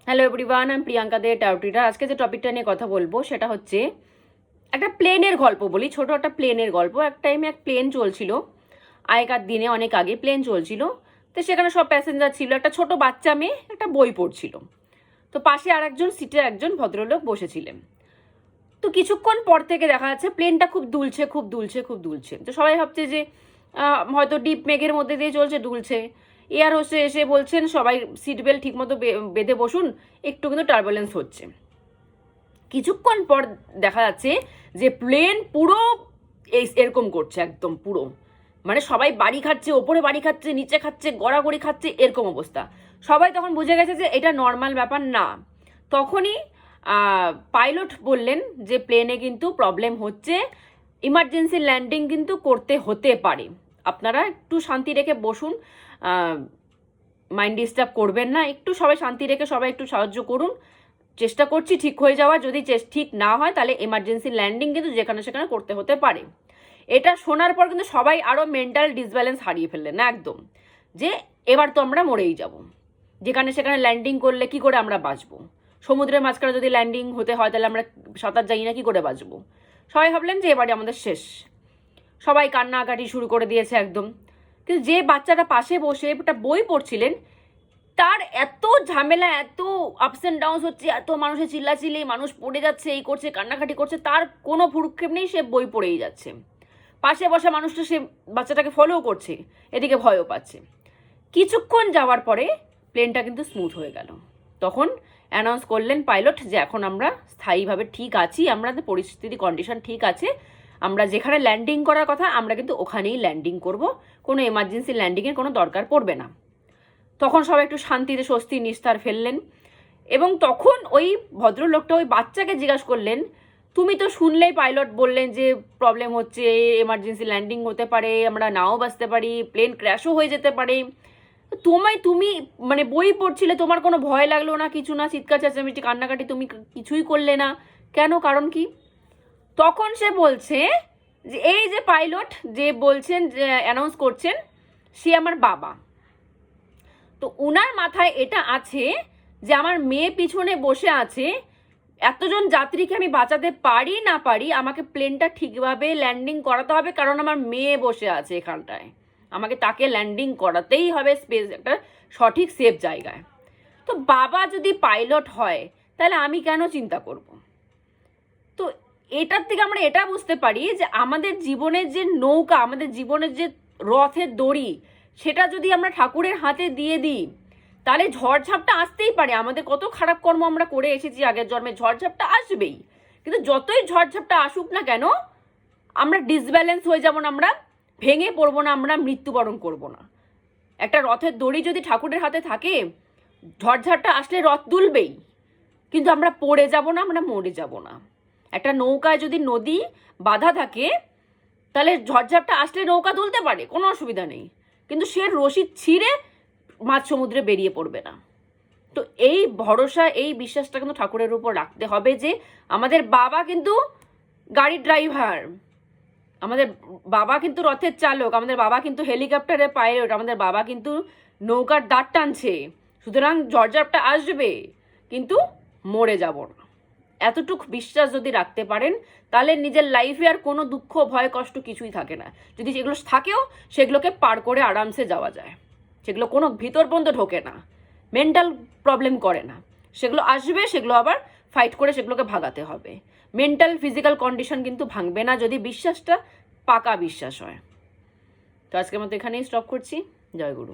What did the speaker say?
Hello everyone, আমি প্রিয়াঙ্কা দে টাউটিটা। আজকে যে টপিকটা নিয়ে কথা বলবো সেটা হচ্ছে একটা প্লেনের গল্প বলি, ছোট একটা প্লেনের গল্প। এক টাইমে এক প্লেন চলছিল, আগেকার দিনে অনেক আগে প্লেন চলছিল। তো সেখানে সব প্যাসেঞ্জার ছিল, একটা ছোট বাচ্চা মেয়ে একটা বই পড়ছিল। তো পাশে আর একজন সিটে একজন ভদ্রলোক বসেছিলেন। তো কিছুক্ষণ পর থেকে দেখা যাচ্ছে প্লেনটা খুব দুলছে খুব দুলছে খুব দুলছে। তো সবাই ভাবছে যে হয়তো ডিপ মেঘের মধ্যে দিয়ে চলছে, দুলছে। এয়ার হোস্টেস এসে বলছেন সবাই সিট বেল্ট ঠিক মতো বেঁধে বসুন, একটু কিন্তু টার্বুলেন্স হচ্ছে। কিছুক্ষণ পর দেখা যাচ্ছে যে প্লেন পুরো এরকম করছে, একদম পুরো, মানে সবাই বাড়ি খাচ্ছে, ওপরে বাড়ি খাচ্ছে, নিচে খাচ্ছে, গড়াগড়ি খাচ্ছে, এরকম অবস্থা। সবাই তখন বুঝে গেছে যে এটা নর্মাল ব্যাপার না। তখনই পাইলট বললেন যে প্লেনে কিন্তু প্রবলেম হচ্ছে, ইমার্জেন্সি ল্যান্ডিং কিন্তু করতে হতে পারে, আপনারা একটু শান্তি রেখে বসুন, মাইন্ড ডিস্টার্ব করবেন না, একটু সবাই শান্তি রেখে সবাই একটু সাহায্য করুন, চেষ্টা করছি ঠিক হয়ে যাওয়া, যদি ঠিক না হয় তাহলে এমার্জেন্সি ল্যান্ডিং কিন্তু যেখানে সেখানে করতে হতে পারে। এটা শোনার পর কিন্তু সবাই আরও মেন্টাল ডিসব্যালেন্স হারিয়ে ফেললেন না, একদম, যে এবার তো আমরা মরেই যাব, যেখানে সেখানে ল্যান্ডিং করলে কি করে আমরা বাঁচবো, সমুদ্রের মাঝখানে যদি ল্যান্ডিং হতে হয় তাহলে আমরা সাঁতার জানি না, কি করে বাঁচবো। সবাই ভাবলেন যে এবারে আমাদের শেষ, সবাই কান্নাকাটি শুরু করে দিয়েছে একদম। কিন্তু যে বাচ্চাটা পাশে বসে একটা বই পড়ছিলেন, তার এত ঝামেলা, এত আপস অ্যান্ড ডাউনস হচ্ছে, এত মানুষের চিল্লাচিল্লি, মানুষ পড়ে যাচ্ছে, এই করছে, কান্নাকাটি করছে, তার কোনো ভ্রুক্ষেপ নেই, সে বই পড়েই যাচ্ছে। পাশে বসা মানুষটা সে বাচ্চাটাকে ফলো করছে, এদিকে ভয়ও পাচ্ছে। কিছুক্ষণ যাওয়ার পরে প্লেনটা কিন্তু স্মুথ হয়ে গেল। তখন অ্যানাউন্স করলেন পাইলট যে এখন আমরা স্থায়ীভাবে ঠিক আছি, আমাদের পরিস্থিতি কন্ডিশন ঠিক আছে, আমরা যেখানে ল্যান্ডিং করার কথা আমরা কিন্তু ওখানেই ল্যান্ডিং করব, কোনো এমার্জেন্সি ল্যান্ডিংয়ের কোনো দরকার পড়বে না। তখন সবাই একটু শান্তিতে স্বস্তি নিস্তার ফেললেন। এবং তখন ওই ভদ্রলোকটা ওই বাচ্চাকে জিজ্ঞাসা করলেন, তুমি তো শুনলেই পাইলট বললেন যে প্রবলেম হচ্ছে, এমার্জেন্সি ল্যান্ডিং হতে পারে, আমরা নাও বাঁচতে পারি, প্লেন ক্র্যাশও হয়ে যেতে পারে, তুমি মানে বই পড়ছিলে, তোমার কোনো ভয় লাগলো না, কিছু না, চিৎকার চেঁচামেচি কান্নাকাটি তুমি কিছুই করলে না কেন, কারণ কি? তখন সে বলছে যে এই যে পাইলট যে বলছেন, যে অ্যানাউন্স করছেন, সে আমার বাবা। তো উনার মাথায় এটা আছে যে আমার মেয়ে পিছনে বসে আছে, এতজন যাত্রীকে আমি বাঁচাতে পারি না পারি, আমাকে প্লেনটা ঠিকভাবে ল্যান্ডিং করাতে হবে, কারণ আমার মেয়ে বসে আছে এখানটায়, আমাকে তাকে ল্যান্ডিং করাতেই হবে স্পেস একটা সঠিক সেফ জায়গায়। তো বাবা যদি পাইলট হয় তাহলে আমি কেন চিন্তা করব? তো এটার থেকে আমরা এটা বুঝতে পারি যে আমাদের জীবনের যে নৌকা, আমাদের জীবনের যে রথের দড়ি, সেটা যদি আমরা ঠাকুরের হাতে দিয়ে দিই তাহলে ঝড়ঝাপটা আসতেই পারে। আমাদের কত খারাপ কর্ম আমরা করে এসেছি আগের জন্মে, ঝড়ঝাপটা আসবেই। কিন্তু যতই ঝড়ঝাপটা আসুক না কেন, আমরা ডিসব্যালেন্স হয়ে যাব না, আমরা ভেঙে পড়বো না, আমরা মৃত্যুবরণ করব না। একটা রথের দড়ি যদি ঠাকুরের হাতে থাকে, ঝড়ঝাপটা আসলে রথ দুলবেই, কিন্তু আমরা পড়ে যাব না, আমরা মরে যাব না। একটা নৌকায় যদি নদী বাধা থাকে তাহলে ঝড়ঝাপটা আসলে নৌকা তুলতে পারে, কোনো অসুবিধা নেই, কিন্তু সে রশি ছিঁড়ে মাঝ সমুদ্রে বেরিয়ে পড়বে না। তো এই ভরসা, এই বিশ্বাসটা কিন্তু ঠাকুরের উপর রাখতে হবে যে আমাদের বাবা কিন্তু গাড়ির ড্রাইভার, আমাদের বাবা কিন্তু রথের চালক, আমাদের বাবা কিন্তু হেলিকপ্টারের পাইলট, আমাদের বাবা কিন্তু নৌকার দাঁড় টানছে। সুতরাং ঝড়ঝাপটা আসবে কিন্তু মরে যাব না। এতটুকু বিশ্বাস যদি রাখতে পারেন তাহলে নিজের লাইফে আর কোনো দুঃখ ভয় কষ্ট কিছুই থাকে না। যদি সেগুলো থাকেও সেগুলোকে পার করে আরামসে যাওয়া যায়, সেগুলো কোনো ভিতর পর্যন্ত ঢোকে না, মেন্টাল প্রবলেম করে না। সেগুলো আসবে, সেগুলো আবার ফাইট করে সেগুলোকে ভাগাতে হবে। মেন্টাল ফিজিক্যাল কন্ডিশন কিন্তু ভাঙবে না যদি বিশ্বাসটা পাকা বিশ্বাস হয়। তো আজকের মতো এখানেই স্টপ করছি। জয় গুরু।